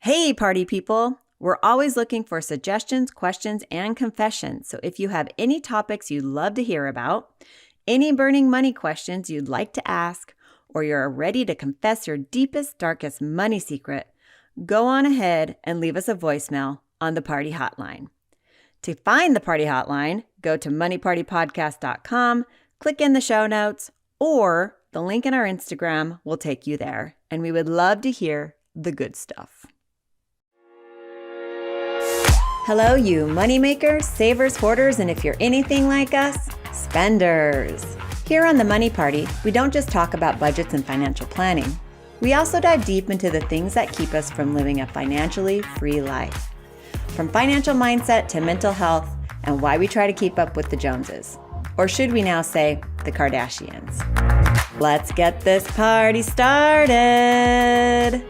Hey, party people! We're always looking for suggestions, questions, and confessions. So if you have any topics you'd love to hear about, any burning money questions you'd like to ask, or you're ready to confess your deepest, darkest money secret, go on ahead and leave us a voicemail on the Party Hotline. To find the Party Hotline, go to moneypartypodcast.com, click in the show notes, or the link in our Instagram will take you there. And we would love to hear the good stuff. Hello, you moneymakers, savers, hoarders, and if you're anything like us, spenders. Here on The Money Party, we don't just talk about budgets and financial planning. We also dive deep into the things that keep us from living a financially free life. From financial mindset to mental health and why we try to keep up with the Joneses. Or should we now say, the Kardashians. Let's get this party started!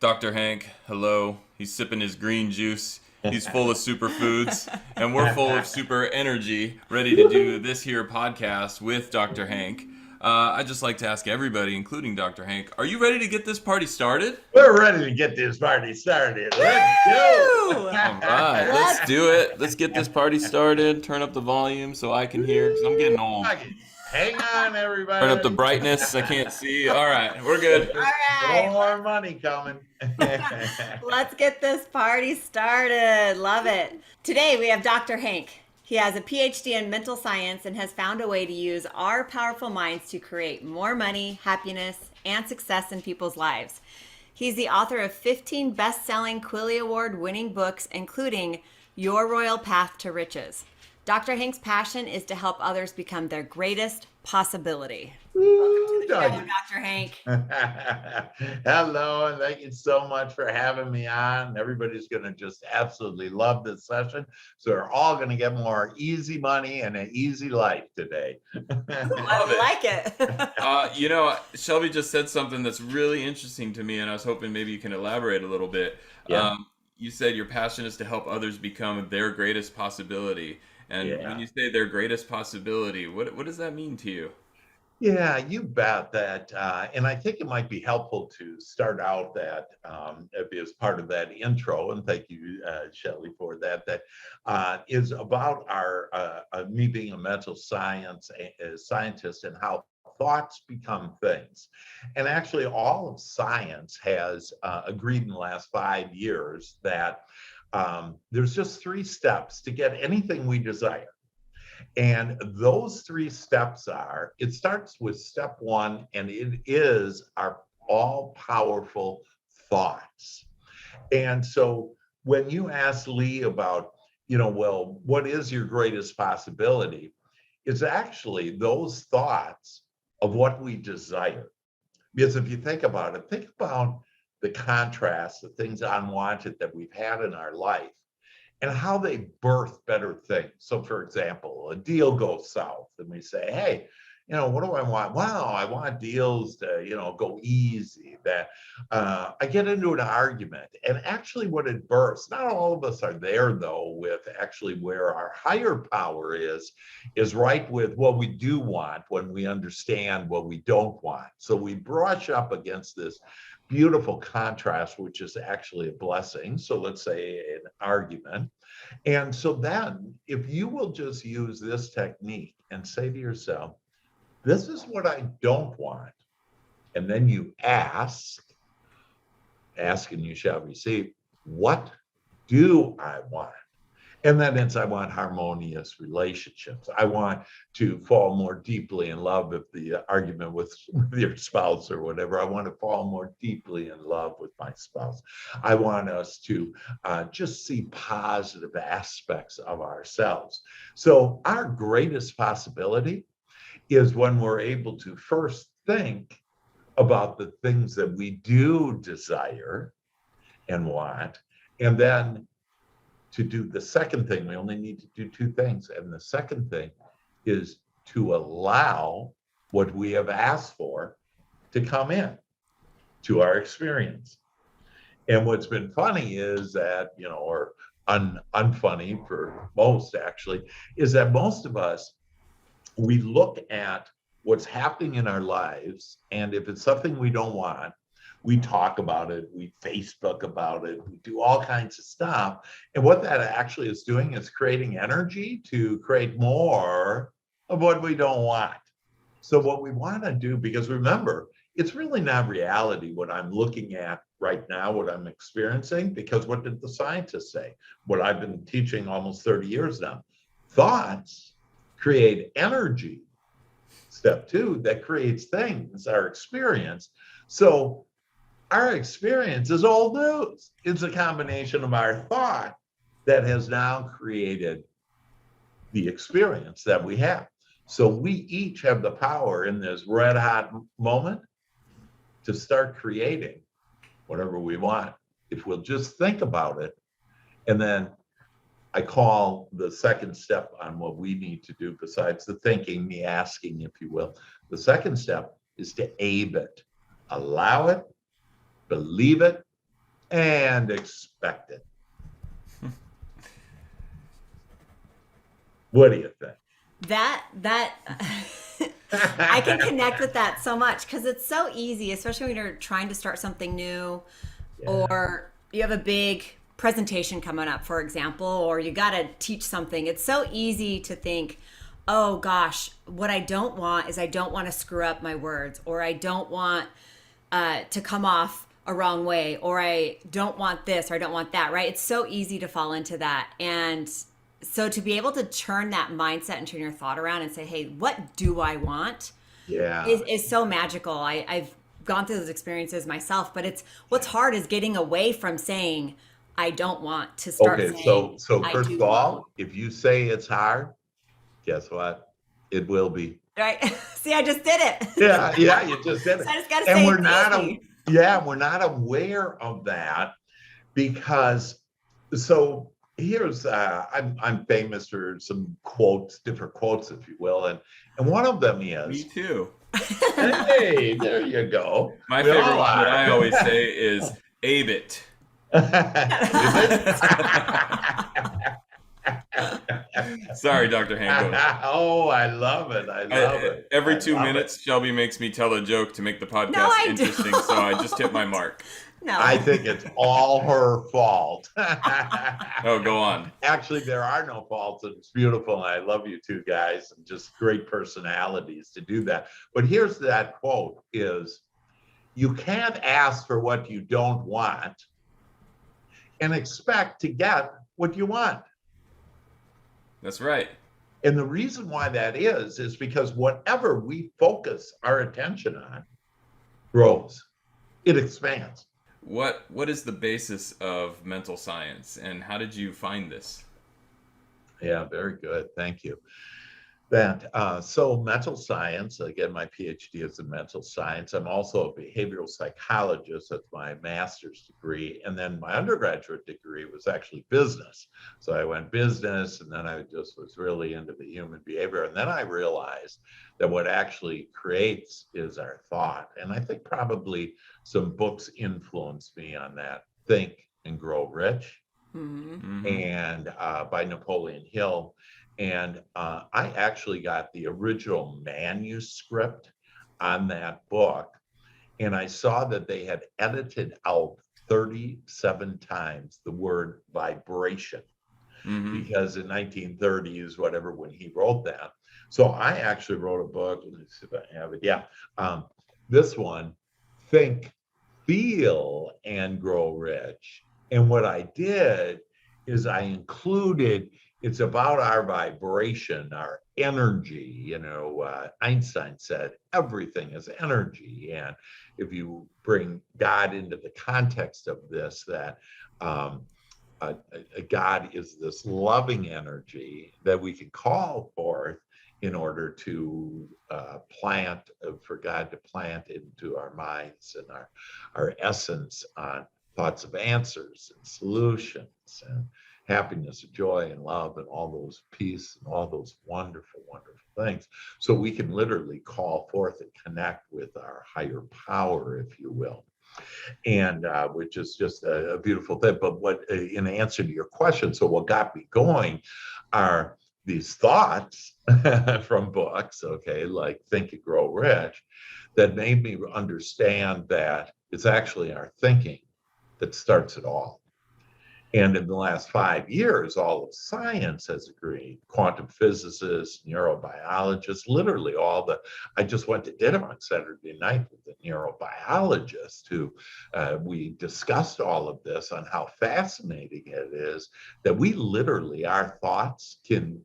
Dr. Hank, hello. He's sipping his green juice. He's full of superfoods, and we're full of super energy, ready to do this here podcast with Dr. Hank. I'd just like to ask everybody, including Dr. Hank, are you ready to get this party started? We're ready to get this party started. Let's go! All right, let's do it. Let's get this party started. Turn up the volume so I can hear, because I'm getting old. Hang on, everybody. Turn up the brightness. I can't see. All right, we're good. All right. More money coming. Let's get this party started. Love it. Today we have Dr. Hank. He has a PhD in mental science and has found a way to use our powerful minds to create more money, happiness, and success in people's lives. He's the author of 15 best-selling Quilly Award-winning books, including Your Royal Path to Riches. Dr. Hank's passion is to help others become their greatest possibility. Welcome to the show, Dr. Hank. Hello, and thank you so much for having me on. Everybody's going to just absolutely love this session. So we're all going to get more easy money and an easy life today. I like it. Shelby just said something that's really interesting to me, and I was hoping maybe you can elaborate a little bit. Yeah. You said your passion is to help others become their greatest possibility. And when you say their greatest possibility, what does that mean to you? Yeah, you bet that. And I think it might be helpful to start out that as part of that intro, and thank you, Shelley, for that. That is about me being a mental scientist and how thoughts become things. And actually, all of science has agreed in the last 5 years that there's just 3 steps to get anything we desire. And those 3 steps are, it starts with step 1, and it is our all-powerful thoughts. And so when you ask Lee about, what is your greatest possibility? It's actually those thoughts of what we desire. Because if you think about it, think about the contrast, the things unwanted that we've had in our life, and how they birth better things. So for example, a deal goes south and we say, hey, what do I want? Wow, I want deals to, go easy. That I get into an argument, and actually what it births, not all of us are there though, with actually where our higher power is right with what we do want when we understand what we don't want. So we brush up against this beautiful contrast, which is actually a blessing. So let's say an argument. And so then if you will just use this technique and say to yourself, this is what I don't want. And then you ask and you shall receive, what do I want? And then it's, I want harmonious relationships. I want to fall more deeply in love with the argument with your spouse or whatever. I want to fall more deeply in love with my spouse. I want us to just see positive aspects of ourselves. So our greatest possibility is when we're able to first think about the things that we do desire and want, and then to do the second thing. We only need to do 2 things. And the second thing is to allow what we have asked for to come in to our experience. And what's been funny is that, or unfunny for most actually, is that most of us, we look at what's happening in our lives. And if it's something we don't want, we talk about it, we Facebook about it, we do all kinds of stuff. And what that actually is doing is creating energy to create more of what we don't want. So what we want to do, because remember, it's really not reality what I'm looking at right now, what I'm experiencing, because what did the scientists say? What I've been teaching almost 30 years now. Thoughts create energy. Step two, that creates things, our experience. So our experience is old news. It's a combination of our thought that has now created the experience that we have. So we each have the power in this red hot moment to start creating whatever we want. If we'll just think about it. And then I call the second step on what we need to do besides the thinking, the asking, if you will. The second step is to abe it, allow it, believe it, and expect it. What do you think? That I can connect with that so much because it's so easy, especially when you're trying to start something new, or you have a big presentation coming up, for example, or you got to teach something. It's so easy to think, oh gosh, what I don't want is I don't want to screw up my words, or I don't want to come off a wrong way, or I don't want this, or I don't want that, right? It's so easy to fall into that. And so to be able to turn that mindset and turn your thought around and say, hey, what do I want? Is so magical. I've gone through those experiences myself, but what's hard is getting away from saying, I don't want, to start saying, so I first do of all, want. if you say it's hard, guess what? It will be. Right? See, I just did it. Yeah, you just did it. So I just got to And say we're it's not, easy. we're not aware of that because, so here's, I'm famous for some quotes, different quotes, if you will. And one of them Me is, too. hey, there you go. My We favorite all one that are. I always say is abe it. Is it? Sorry, Dr. Hanko. Oh, I love it. I love it. Every I 2 love minutes, it. Shelby makes me tell a joke to make the podcast No, I interesting, don't. so I just hit my mark. No. I think it's all her fault. Oh, go on. Actually, there are no faults, and it's beautiful. And I love you two guys, and just great personalities to do that. But here's that quote is, you can't ask for what you don't want and expect to get what you want. That's right. And the reason why that is because whatever we focus our attention on grows, it expands. What is the basis of mental science, and how did you find this? Yeah, very good. Thank you. So mental science, again, my PhD is in mental science. I'm also a behavioral psychologist. That's my master's degree. And then my undergraduate degree was actually business. So I went business, and then I just was really into the human behavior. And then I realized that what actually creates is our thought. And I think probably some books influenced me on that. Think and Grow Rich, and by Napoleon Hill. And I actually got the original manuscript on that book. And I saw that they had edited out 37 times the word vibration, because in 1930s, whatever, when he wrote that. So I actually wrote a book. Let me see if I have it. Yeah. This one, Think, Feel, and Grow Rich. And what I did is I included, it's about our vibration, our energy. Einstein said everything is energy. And if you bring God into the context of this, that God is this loving energy that we can call forth in order to for God to plant into our minds and our essence on thoughts of answers and solutions and happiness, joy, and love, and all those peace and all those wonderful, wonderful things. So we can literally call forth and connect with our higher power, if you will. And which is just a beautiful thing. But what, in answer to your question, so what got me going are these thoughts from books, okay, like Think and Grow Rich, that made me understand that it's actually our thinking that starts it all. And in the last 5 years, all of science has agreed. Quantum physicists, neurobiologists, literally I just went to dinner on Saturday night with a neurobiologist who we discussed all of this on how fascinating it is that we literally, our thoughts can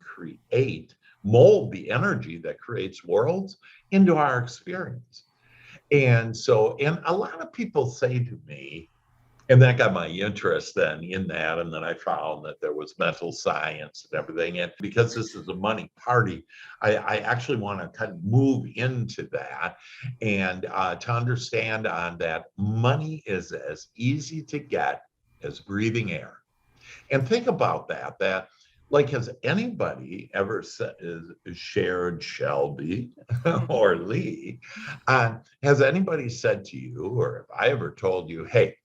mold the energy that creates worlds into our experience. And a lot of people say to me, and that got my interest then in that. And then I found that there was mental science and everything. And because this is a money party, I actually want to kind of move into that and to understand on that money is as easy to get as breathing air. And think about that like, has anybody ever shared Shelby or Lee? Has anybody said to you, or have I ever told you, hey,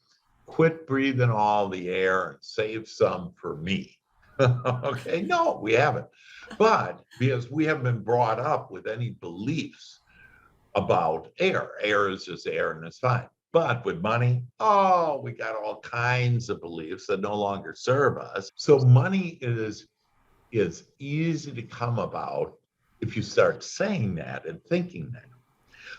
quit breathing all the air and save some for me? Okay, no, we haven't. But because we haven't been brought up with any beliefs about air. Air is just air and it's fine. But with money, oh, we got all kinds of beliefs that no longer serve us. So money is easy to come about if you start saying that and thinking that.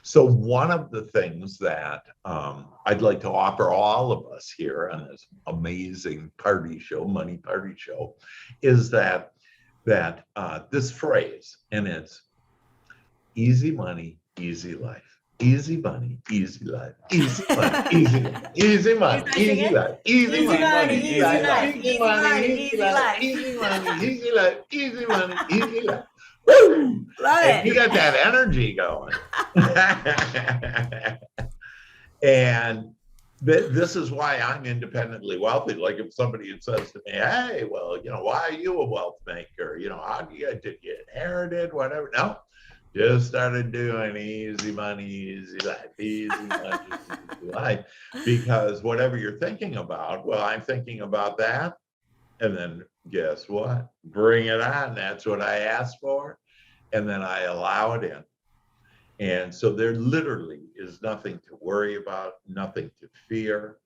So one of the things that I'd like to offer all of us here on this amazing party show, money party show, is that this phrase, and it's easy money, easy life. Easy money, easy life. Easy money, easy life. Easy money, easy life. Easy money, easy life. Easy money, easy life. Easy money, easy life. Easy money, easy life. Woo! Love And you it. got that energy going. And this is why I'm independently wealthy. Like if somebody says to me, hey, well, why are you a wealth maker? How did you inherited, whatever? No, just started doing easy money, easy life, easy money, easy life. Because whatever you're thinking about, well, I'm thinking about that. And then guess what? Bring it on. That's what I asked for. And then I allow it in. And so there literally is nothing to worry about, nothing to fear.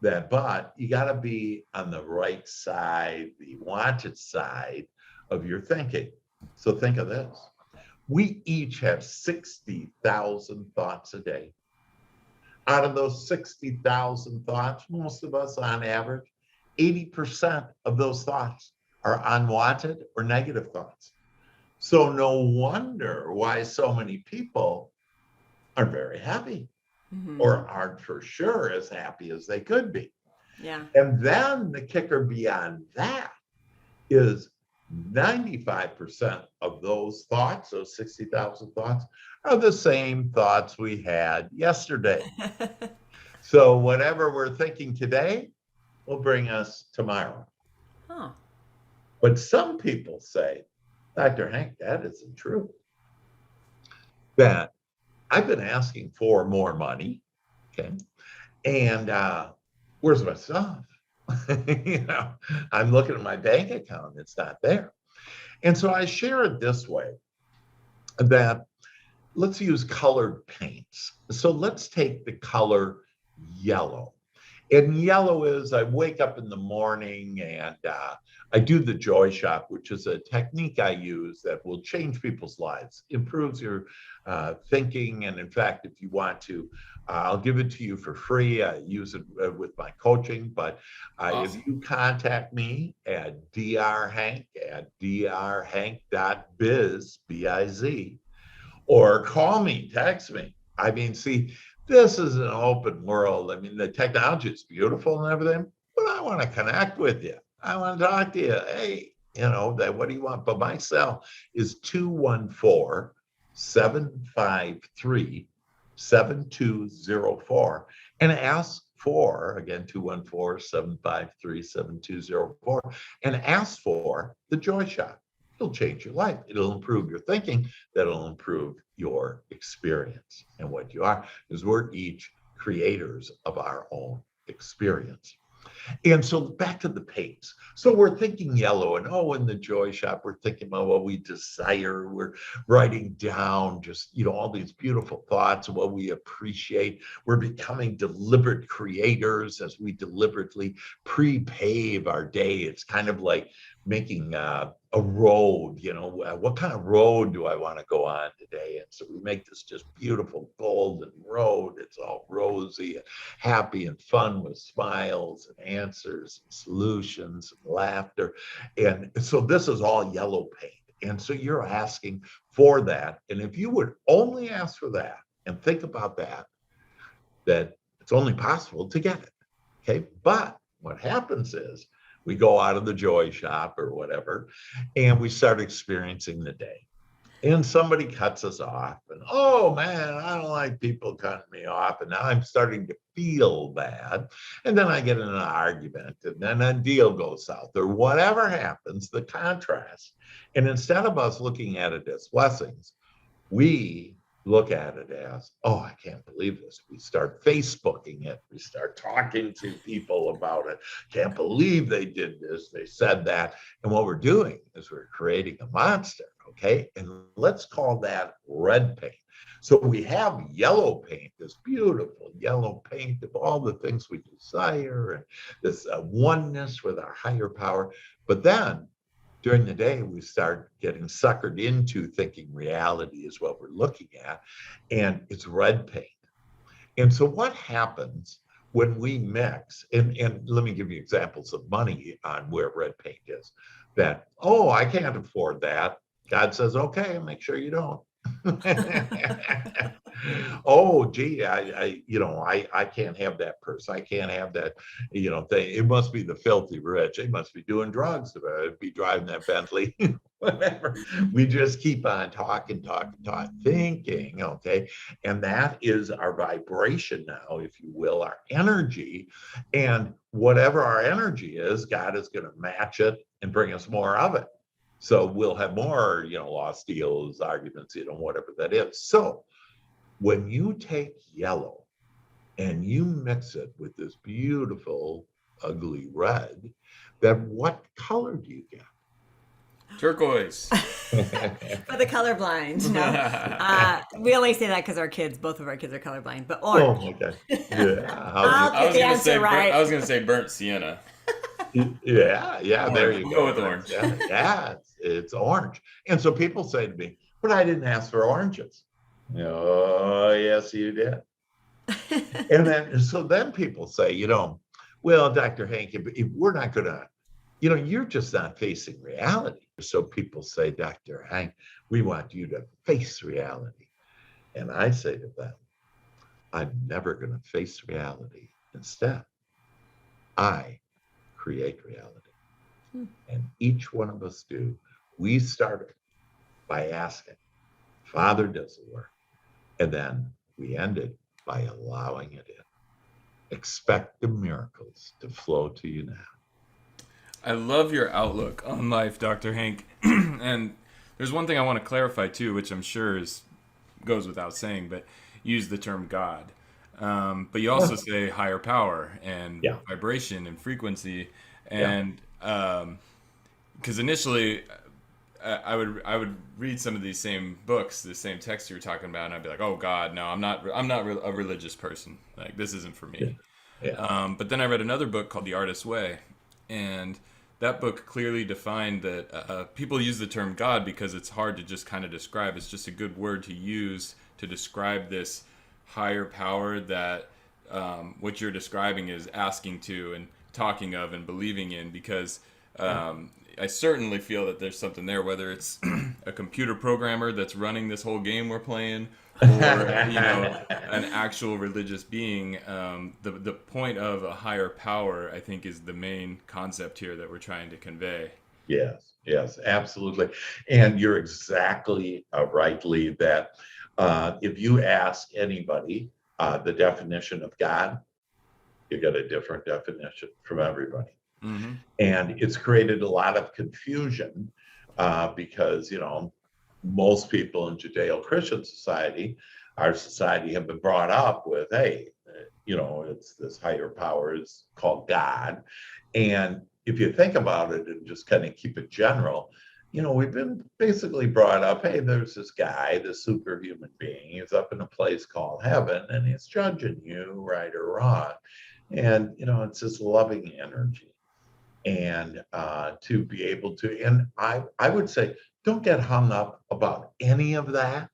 But you got to be on the right side, the wanted side of your thinking. So think of this. We each have 60,000 thoughts a day. Out of those 60,000 thoughts, most of us on average, 80% of those thoughts are unwanted or negative thoughts. So no wonder why so many people aren't very happy or aren't for sure as happy as they could be. Yeah. And then the kicker beyond that is 95% of those thoughts, those 60,000 thoughts, are the same thoughts we had yesterday. So whatever we're thinking today will bring us tomorrow. Oh. But some people say, Dr. Hank, that isn't true. That I've been asking for more money, okay? And where's my stuff? I'm looking at my bank account, it's not there. And so I share it this way, that let's use colored paints. So let's take the color yellow. And yellow is, I wake up in the morning and I do the joy shop, which is a technique I use that will change people's lives, improves your thinking. And in fact, if you want to, I'll give it to you for free. I use it with my coaching, but Awesome. if you contact me at drhank@drhank.biz, B-I-Z, or call me, text me. I mean, see, this is an open world. I mean, the technology is beautiful and everything, but I want to connect with you. I want to talk to you. Hey, what do you want? But my cell is 214-753-7204. And ask for, again, 214-753-7204, and ask for the Joy Shot. It'll change your life. It'll improve your thinking. That'll improve your experience and what you are, because we're each creators of our own experience. And so back to the paints. So we're thinking yellow, and in the joy shop, we're thinking about what we desire. We're writing down just, all these beautiful thoughts of what we appreciate. We're becoming deliberate creators as we deliberately pre-pave our day. It's kind of like making a road, what kind of road do I want to go on today? And so we make this just beautiful golden road. It's all rosy and happy and fun with smiles and answers and solutions and laughter. And so this is all yellow paint. And so you're asking for that. And if you would only ask for that and think about that it's only possible to get it. Okay. But what happens is we go out of the joy shop or whatever, and we start experiencing the day. And somebody cuts us off, and oh man, I don't like people cutting me off. And now I'm starting to feel bad. And then I get in an argument, and then a deal goes south, or whatever happens, the contrast. And instead of us looking at it as blessings, we look at it as, I can't believe this. We start Facebooking it. We start talking to people about it. Can't believe they did this. They said that. And what we're doing is we're creating a monster. Okay. And let's call that red paint. So we have yellow paint, this beautiful yellow paint of all the things we desire and this oneness with our higher power. But then during the day, we start getting suckered into thinking reality is what we're looking at, and it's red paint. And so what happens when we mix, and let me give you examples of money on where red paint is, that, I can't afford that. God says, okay, make sure you don't. Gee, I can't have that purse. I can't have that, thing. It must be the filthy rich. They must be doing drugs to be driving that Bentley. Whatever. We just keep on talking, thinking, okay? And that is our vibration now, if you will, our energy. And whatever our energy is, God is going to match it and bring us more of it. So we'll have more, lost deals, arguments, whatever that is. So when you take yellow and you mix it with this beautiful, ugly red, then what color do you get? Turquoise. For the colorblind. No. We only say that because both of our kids are colorblind, but orange. Oh, okay. Yeah. I was going to say burnt sienna. Yeah, Orange. there you go with orange. Yeah, it's orange. And so people say to me, but I didn't ask for oranges. Oh, yes, you did. And then people say, well, Dr. Hank, if we're not going to, you're just not facing reality. So people say, Dr. Hank, we want you to face reality. And I say to them, I'm never going to face reality. Instead, I create reality. And each one of us do. We started by asking, Father does the work. And then we ended by allowing it in. Expect the miracles to flow to you now. I love your outlook on life, Dr. Hank. And there's one thing I want to clarify too, which I'm sure goes without saying, but use the term God. But you also say higher power and vibration and frequency. And because initially I would read some of these same books, the same text you were talking about, and I'd be like, oh God, no, I'm not a religious person. Like, this isn't for me. But then I read another book called The Artist's Way, and that book clearly defined that people use the term God because it's hard to just kind of describe. It's just a good word to use to describe this higher power that what you're describing is asking to and talking of and believing in, because I certainly feel that there's something there, whether it's a computer programmer that's running this whole game we're playing, or an actual religious being. The point of a higher power, I think, is the main concept here that we're trying to convey. Yes, absolutely. And you're exactly right, Lee, that if you ask anybody the definition of God, you get a different definition from everybody. Mm-hmm. And it's created a lot of confusion because, most people in Judeo-Christian society, our society, have been brought up with, hey, it's this higher power is called God. And if you think about it and just kind of keep it general, we've been basically brought up, hey, there's this guy, this superhuman being. He's up in a place called heaven and he's judging you right or wrong. And, it's this loving energy. And to be able to, and I would say, don't get hung up about any of that.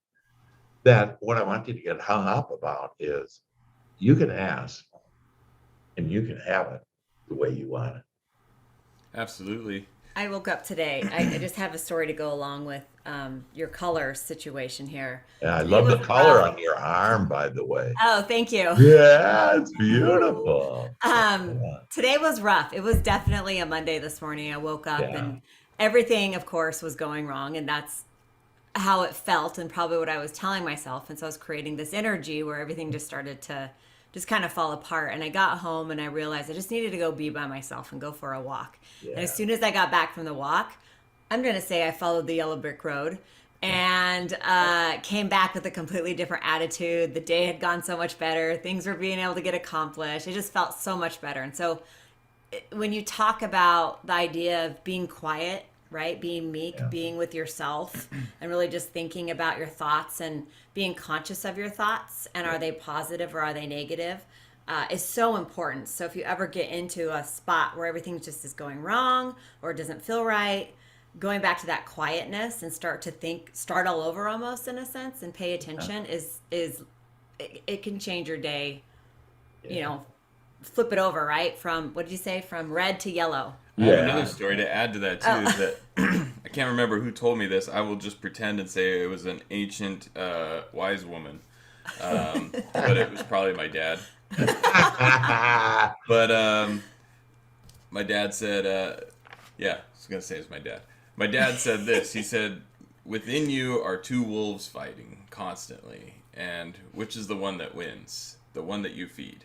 That what I want you to get hung up about is you can ask and you can have it the way you want it. Absolutely. I woke up today. I just have a story to go along with your color situation here. And I Today love the was color rough. on your arm, by the way. Oh, thank you. Yeah, it's beautiful. Today was rough. It was definitely a Monday this morning. I woke up Yeah. and everything, of course, was going wrong. And that's how it felt and probably what I was telling myself. And so I was creating this energy where everything just started to just kind of fall apart. And I got home and I realized I just needed to go be by myself and go for a walk. And as Yeah. soon as I got back from the walk, I'm going to say I followed the yellow brick road and came back with a completely different attitude. The day had gone so much better. Things were being able to get accomplished. It just felt so much better. And so when you talk about the idea of being quiet, right? Being meek, Yeah. being with yourself, and really just thinking about your thoughts and being conscious of your thoughts and are they positive or are they negative is so important. So if you ever get into a spot where everything just is going wrong or it doesn't feel right, going back to that quietness and start to think, start all over almost in a sense, and pay attention is it can change your day. You Yeah. know, flip it over, right? From what did you say? From red to yellow. I have another Yeah. story to add to that too. Oh. Is that I can't remember who told me this. I will just pretend and say it was an ancient wise woman, but it was probably my dad. But my dad said, yeah, I was gonna say it's my dad. My dad said this. He said, "Within you are two wolves fighting constantly, and which is the one that wins? The one that you feed."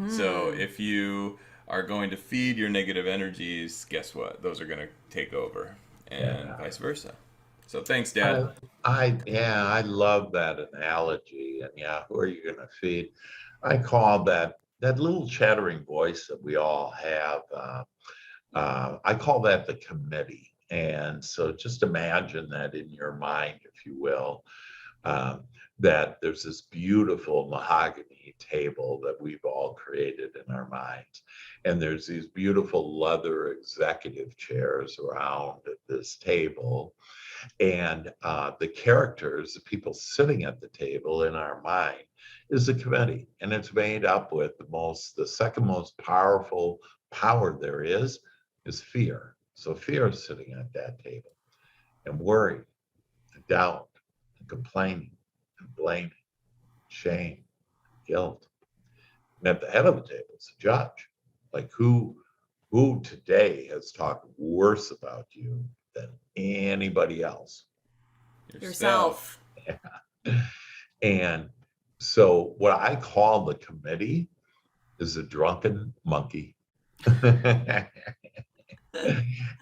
So if you are going to feed your negative energies, guess what? Those are going to take over, and Yeah. vice versa. So thanks, Dad. I love that analogy. And yeah, who are you going to feed? I call that little chattering voice that we all have. I call that the committee. And so just imagine that in your mind, if you will, um, that there's this beautiful mahogany table that we've all created in our minds. And there's these beautiful leather executive chairs around this table. And the characters, the people sitting at the table in our mind, is the committee. And it's made up with the second most powerful power there is fear. So fear is sitting at that table, and worry, and doubt, and complaining, and blaming, shame, guilt. And at the head of the table is a judge. Like who today has talked worse about you than anybody else? Yourself. And so what I call the committee is a drunken monkey.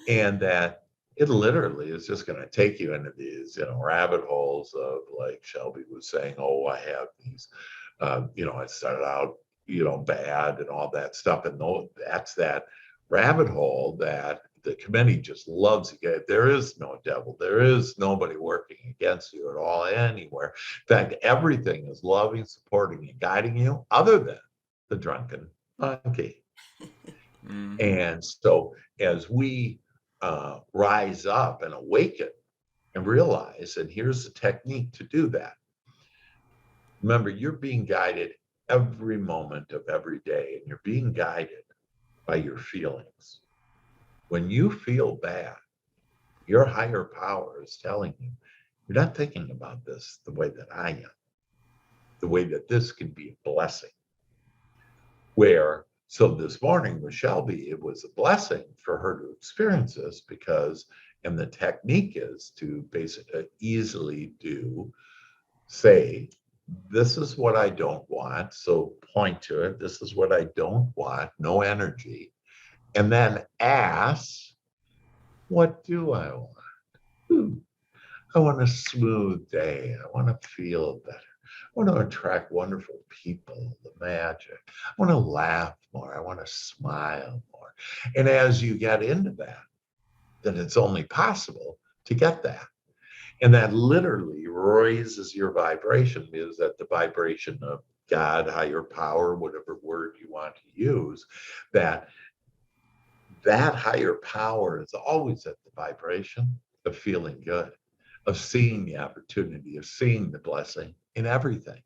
And that it literally is just going to take you into these, rabbit holes of, like Shelby was saying, oh, I have these, I started out, bad and all that stuff. And that's that rabbit hole that the committee just loves to get. There is no devil. There is nobody working against you at all anywhere. In fact, everything is loving, supporting, and guiding you other than the drunken monkey. Mm. And so as we rise up and awaken and realize, and here's the technique to do that. Remember, you're being guided every moment of every day, and you're being guided by your feelings. When you feel bad, your higher power is telling you, you're not thinking about this the way that I am, the way that this can be a blessing. So this morning with Shelby, it was a blessing for her to experience this because, and the technique is to basically easily say, this is what I don't want. So point to it. This is what I don't want. No energy. And then ask, what do I want? I want a smooth day. I want to feel better. want to attract wonderful people, the magic. I want to laugh more. I want to smile more. And as you get into that, then it's only possible to get that. And that literally raises your vibration, because at the vibration of God, higher power, whatever word you want to use, that that higher power is always at the vibration of feeling good, of seeing the opportunity, of seeing the blessing in everything.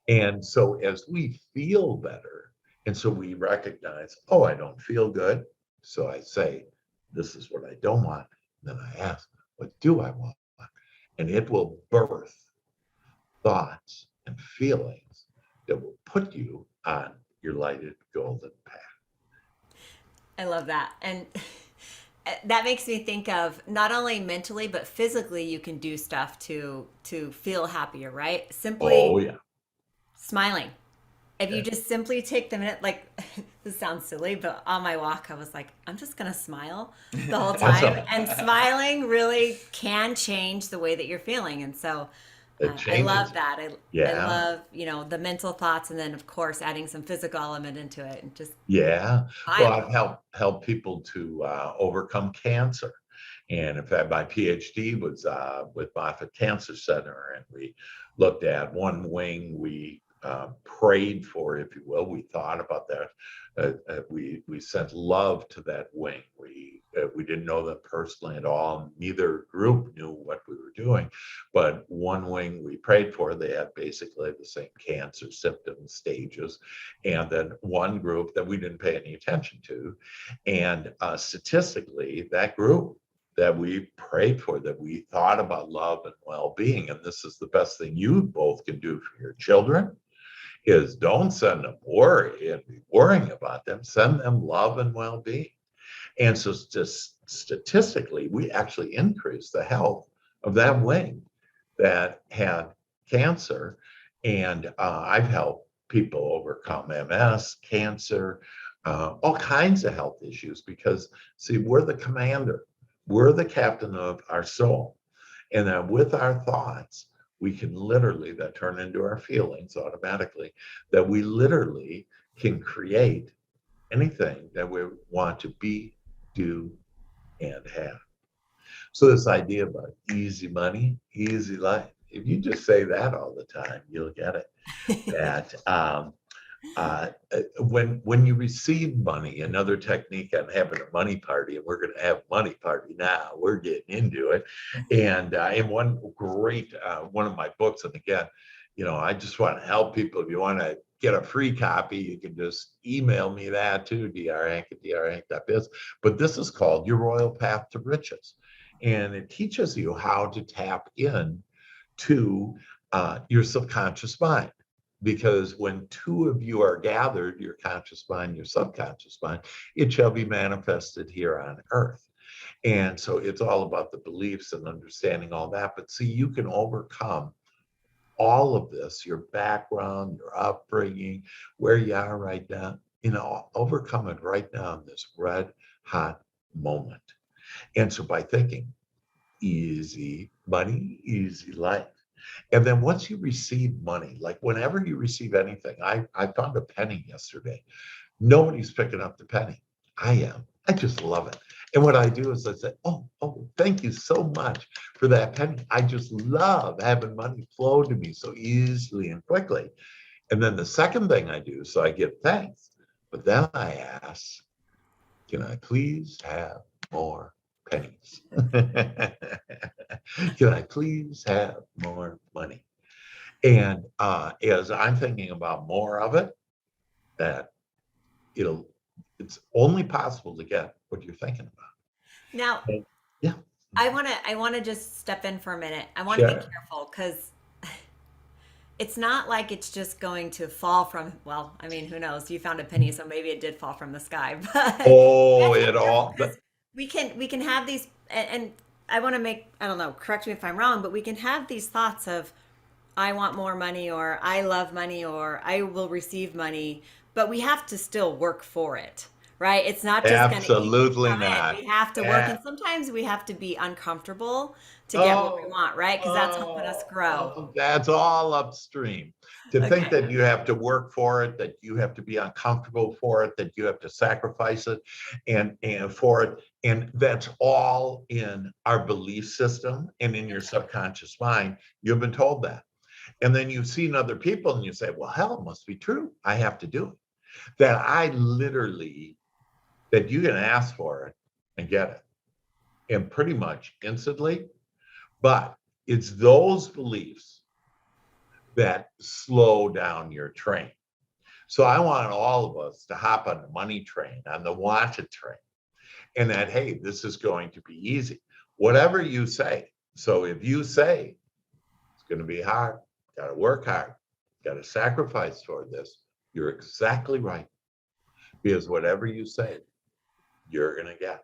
And so as we feel better, and so we recognize, oh, I don't feel good. So I say, this is what I don't want. Then I ask, what do I want? And it will birth thoughts and feelings that will put you on your lighted golden path. I love that. And that makes me think of not only mentally but physically you can do stuff to feel happier, right? Simply Oh, yeah. smiling. If you Yeah. just simply take the minute, like this sounds silly, but on my walk, I was like, I'm just gonna smile the whole time. Awesome. And smiling really can change the way that you're feeling. And so It I changes love it. that. I Yeah. love, the mental thoughts and then of course adding some physical element into it and just Yeah. Well, smile. I've helped people to overcome cancer. And in fact, my PhD was with Moffitt Cancer Center, and we looked at one wing. We prayed for, if you will. We thought about that. We sent love to that wing. We didn't know them personally at all. Neither group knew what we were doing, but one wing we prayed for. They had basically the same cancer symptom stages, and then one group that we didn't pay any attention to, and statistically, that group that we prayed for, that we thought about love and well-being. And this is the best thing you both can do for your children, is don't send them worry and be worrying about them. Send them love and well-being. And so just statistically, we actually increased the health of that wing that had cancer. And I've helped people overcome MS, cancer, all kinds of health issues, because see, we're the commander. We're the captain of our soul. And then with our thoughts, we can literally, that turn into our feelings automatically, that we literally can create anything that we want to be, do, and have. So this idea about easy money, easy life, if you just say that all the time, you'll get it. That when you receive money, another technique on having a money party, and we're going to have a money party now. We're getting into it, and in one great one of my books, and again, I just want to help people. If you want to get a free copy, you can just email me that too, drhank@drhank.biz. But this is called Your Royal Path to Riches, and it teaches you how to tap in to your subconscious mind. Because when two of you are gathered, your conscious mind, your subconscious mind, it shall be manifested here on earth. And so it's all about the beliefs and understanding all that. But see, you can overcome all of this, your background, your upbringing, where you are right now, overcome it right now in this red hot moment. And so by thinking easy money, easy life. And then once you receive money, like whenever you receive anything, I found a penny yesterday. Nobody's picking up the penny. I am. I just love it. And what I do is I say, oh, thank you so much for that penny. I just love having money flow to me so easily and quickly. And then the second thing I do, so I give thanks, but then I ask, can I please have more pennies? Can I please have more money? And as I'm thinking about more of it, that it's only possible to get what you're thinking about. Now, And yeah, I want to just step in for a minute. I want to be sure. careful because it's not like it's just going to fall from, well, I mean, who knows? You found a penny, so maybe it did fall from the sky. But you Oh, have to be it careful all, because we can have these and I want to make, I don't know, correct me if I'm wrong, but we can have these thoughts of I want more money or I love money or I will receive money, but we have to still work for it, right? It's not just going to easily Absolutely come in. not. We have to work, Eh, and sometimes we have to be uncomfortable to get what we Oh, want, right? Because that's helping us grow. that's all upstream. To think Okay. that you have to work for it, that you have to be uncomfortable for it, that you have to sacrifice it and for it. And that's all in our belief system and in your subconscious mind. You've been told that. And then you've seen other people and you say, well, hell, it must be true. I have to do it. That you can ask for it and get it. And pretty much instantly. But it's those beliefs that slow down your train. So I want all of us to hop on the money train, on the wanted train, and that, hey, this is going to be easy. Whatever you say. So if you say it's going to be hard, got to work hard, got to sacrifice for this, you're exactly right. Because whatever you say, you're going to get.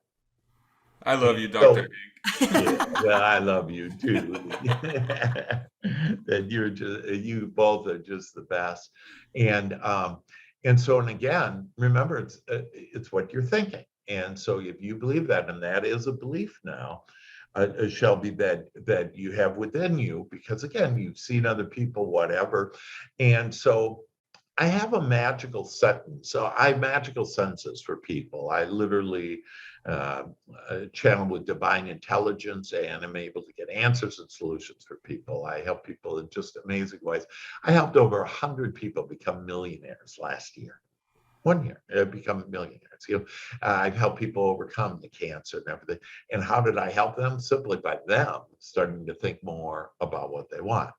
I love you, So, Dr. yeah, well, I love you too. That you both are just the best. And so, and again, remember, it's what you're thinking. And so if you believe that, and that is a belief now, Shelby, that you have within you, because again, you've seen other people, whatever. And so I have a magical sentence. So I have magical sentences for people. I literally uh, channel with divine intelligence, and I'm able to get answers and solutions for people. I help people in just amazing ways. I helped over 100 people become millionaires last year. 1 year, become millionaires. I've helped people overcome the cancer and everything. And how did I help them? Simply by them starting to think more about what they want.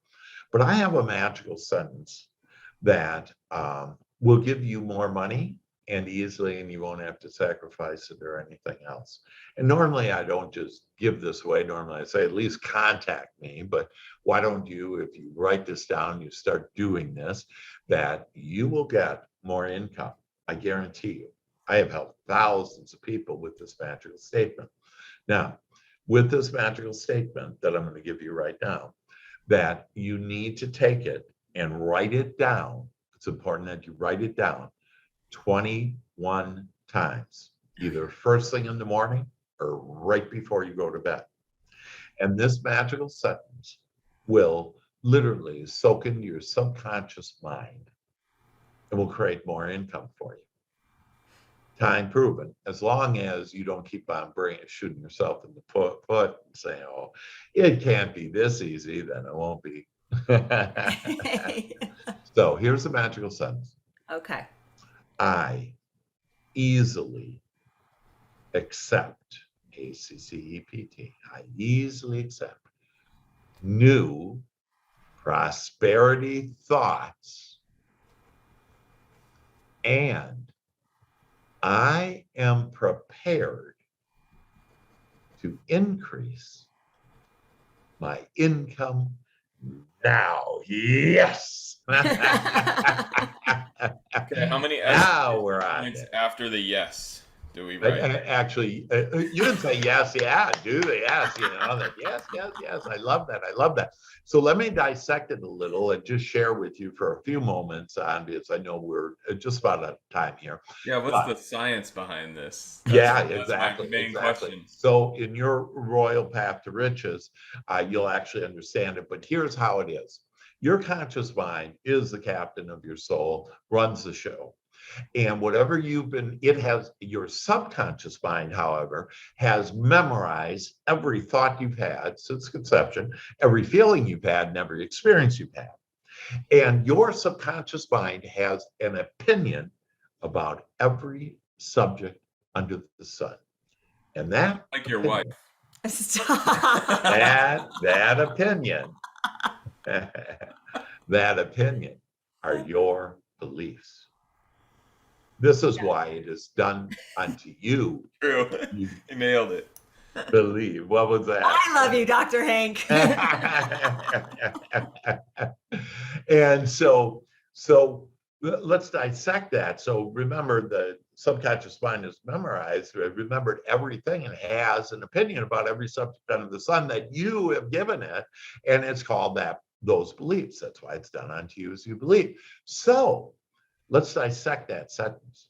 But I have a magical sentence that will give you more money and easily, and you won't have to sacrifice it or anything else. And normally I don't just give this away. Normally I say, at least contact me, but why don't you, if you write this down, you start doing this, that you will get more income. I guarantee you. I have helped thousands of people with this magical statement. Now, with this magical statement that I'm going to give you right now, that you need to take it and write it down. It's important that you write it down 21 times, either first thing in the morning or right before you go to bed. And this magical sentence will literally soak into your subconscious mind and will create more income for you. Time proven, as long as you don't keep on shooting yourself in the foot and saying, oh, it can't be this easy, then it won't be. So here's the magical sentence. Okay. I easily accept, ACCEPT, I easily accept new prosperity thoughts, and I am prepared to increase my income now. Yes. Okay, how many Now we're on points it. after the yes do we write? Actually, you didn't say yes, yeah, do the yes, that yes, yes, yes. I love that. I love that. So let me dissect it a little and just share with you for a few moments on, because I know we're just about out of time here. Yeah, what's the science behind this? Yeah, That's exactly, my main exactly. question. So in your royal path to riches, you'll actually understand it. But here's how it is. Your conscious mind is the captain of your soul, runs the show. And whatever it has, your subconscious mind, however, has memorized every thought you've had since conception, every feeling you've had, and every experience you've had. And your subconscious mind has an opinion about every subject under the sun. And that Like your wife. Stop. that opinion, that opinion are your beliefs. This is why it is done unto you. True. You You nailed it. believe. What was that? I love you, Dr. Hank. And so let's dissect that. So remember, the subconscious mind is memorized, remembered everything, and has an opinion about every subject under the sun that you have given it. And it's called those beliefs. That's why it's done unto you as you believe. So let's dissect that sentence.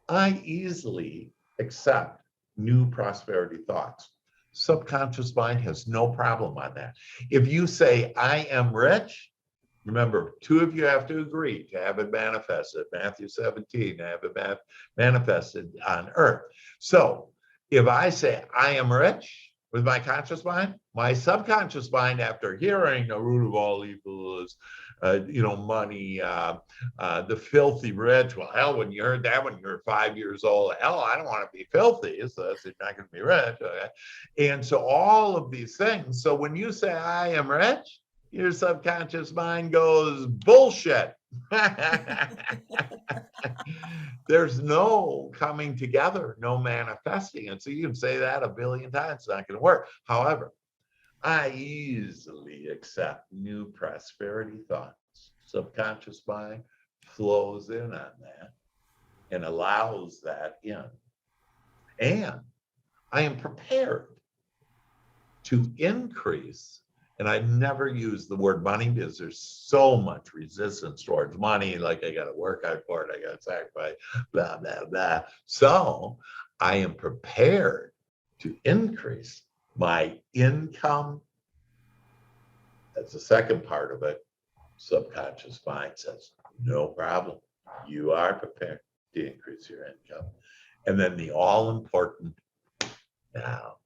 I easily accept new prosperity thoughts. Subconscious mind has no problem on that. If you say, I am rich, remember, two of you have to agree to have it manifested. Matthew 17, have it manifested on earth. So if I say, I am rich with my conscious mind, my subconscious mind, after hearing the root of all evil is, money, the filthy rich. Well, hell, when you heard that when you were 5 years old, hell, I don't want to be filthy, so that's not going to be rich. Okay? And so all of these things. So when you say, I am rich, your subconscious mind goes, bullshit. There's no coming together, no manifesting. And so you can say that a billion times, it's not going to work. However, I easily accept new prosperity thoughts. Subconscious mind flows in on that and allows that in. And I am prepared to increase. And I never use the word money because there's so much resistance towards money. Like, I got to work hard for it, I got to sacrifice, blah, blah, blah. So I am prepared to increase my income. That's the second part of it. Subconscious mind says, no problem. You are prepared to increase your income. And then the all important, now,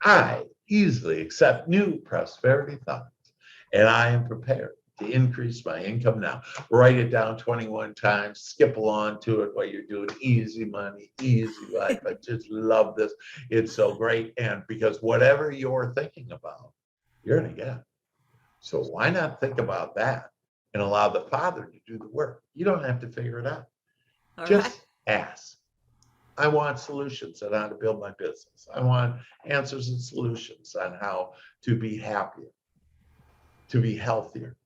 I easily accept new prosperity thoughts, and I am prepared to increase my income now. Write it down 21 times, skip along to it while you're doing easy money, easy life. I just love this. It's so great. And because whatever you're thinking about, you're going to get. So why not think about that and allow the Father to do the work? You don't have to figure it out. All Just right. ask. I want solutions on how to build my business. I want answers and solutions on how to be happier, to be healthier.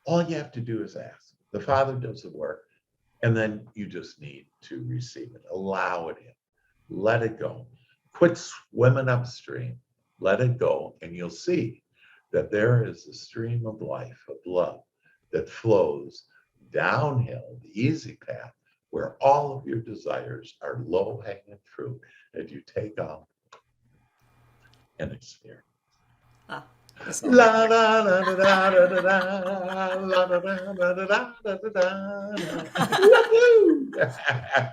All you have to do is ask. The Father does the work, and then you just need to receive it. Allow it in. Let it go. Quit swimming upstream. Let it go, and you'll see that there is a stream of life, of love, that flows downhill, the easy path, where all of your desires are low-hanging fruit that you take off and experience. Ah, La la la da da da da da la da da da da da da da.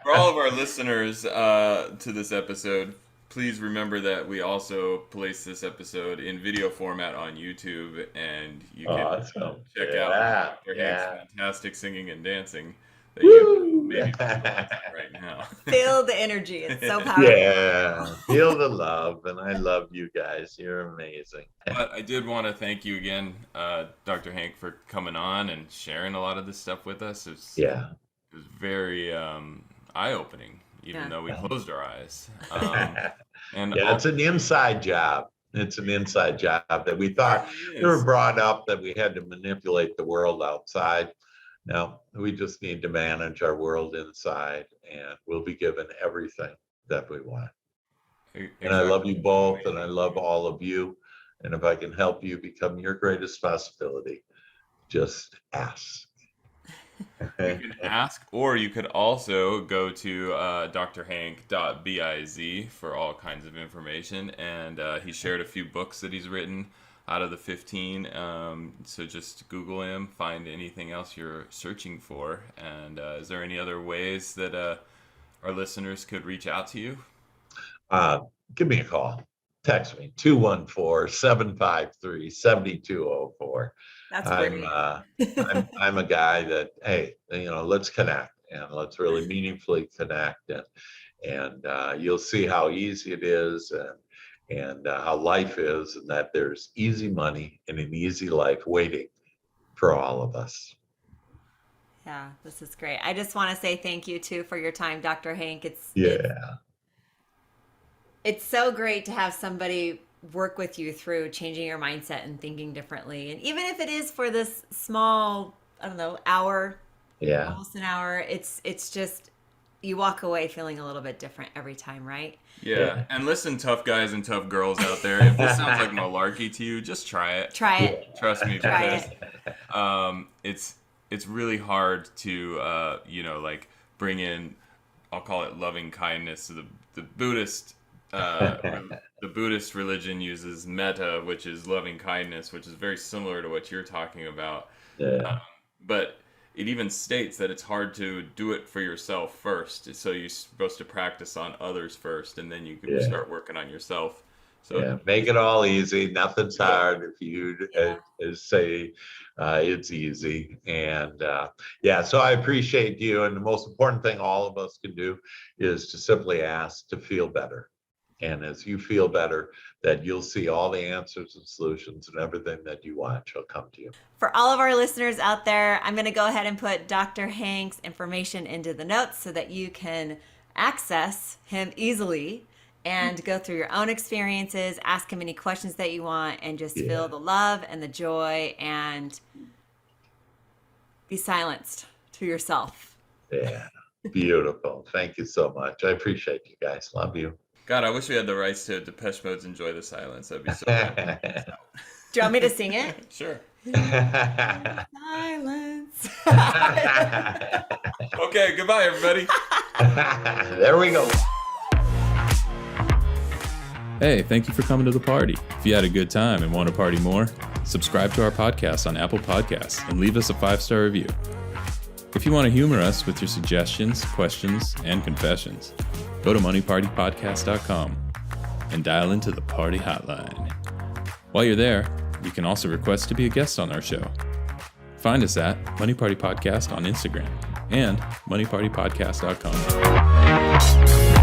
For all of our listeners to this episode, please remember that we also place this episode in video format on YouTube, and you can Awesome. check out Dr. Hank's Yeah. fantastic singing and dancing that Woo! you maybe right now. feel the energy. It's so powerful. Yeah. Feel the love, and I love you guys. You're amazing. But I did want to thank you again, Dr. Hank, for coming on and sharing a lot of this stuff with us. It was very eye-opening, even though we closed our eyes. And yeah, it's an inside job. It's an inside job that we thought we were brought up that we had to manipulate the world outside. No, we just need to manage our world inside, and we'll be given everything that we want. Exactly. And I love you both, and I love all of you. And if I can help you become your greatest possibility, just ask. You can ask, or you could also go to drhank.biz for all kinds of information. And he shared a few books that he's written out of the 15. So just Google him, find anything else you're searching for. And is there any other ways that our listeners could reach out to you? Give me a call. Text me, 214-753-7204. That's great. I'm a guy that, hey, let's connect, and let's really meaningfully connect, and you'll see how easy it is, and how life is, and that there's easy money and an easy life waiting for all of us. Yeah, this is great. I just want to say thank you too for your time, Dr. Hank. It's so great to have somebody work with you through changing your mindset and thinking differently. And even if it is for this small, I don't know, hour, almost an hour, it's just, you walk away feeling a little bit different every time, right? Yeah. And listen, tough guys and tough girls out there, if this sounds like malarkey to you, just try it. Try it. Trust me, Try because it's really hard to, like bring in I'll call it loving kindness. The Buddhist the Buddhist religion uses metta, which is loving kindness, which is very similar to what you're talking about. Yeah. But it even states that it's hard to do it for yourself first. So you're supposed to practice on others first, and then you can start working on yourself. So make it all easy. Nothing's hard if you say it's easy. And so I appreciate you. And the most important thing all of us can do is to simply ask to feel better. And as you feel better, that you'll see all the answers and solutions and everything that you want shall come to you. For all of our listeners out there, I'm going to go ahead and put Dr. Hank's information into the notes so that you can access him easily and go through your own experiences, ask him any questions that you want, and just feel the love and the joy and be silenced to yourself. Yeah, beautiful. Thank you so much. I appreciate you guys. Love you. God, I wish we had the rights to Depeche Mode's Enjoy the Silence. That'd be so good. Do you want me to sing it? Sure. Silence. Okay, goodbye, everybody. There we go. Hey, thank you for coming to the party. If you had a good time and want to party more, subscribe to our podcast on Apple Podcasts and leave us a 5-star review. If you want to humor us with your suggestions, questions, and confessions, go to moneypartypodcast.com and dial into the party hotline. While you're there, you can also request to be a guest on our show. Find us at Money Party Podcast on Instagram and moneypartypodcast.com.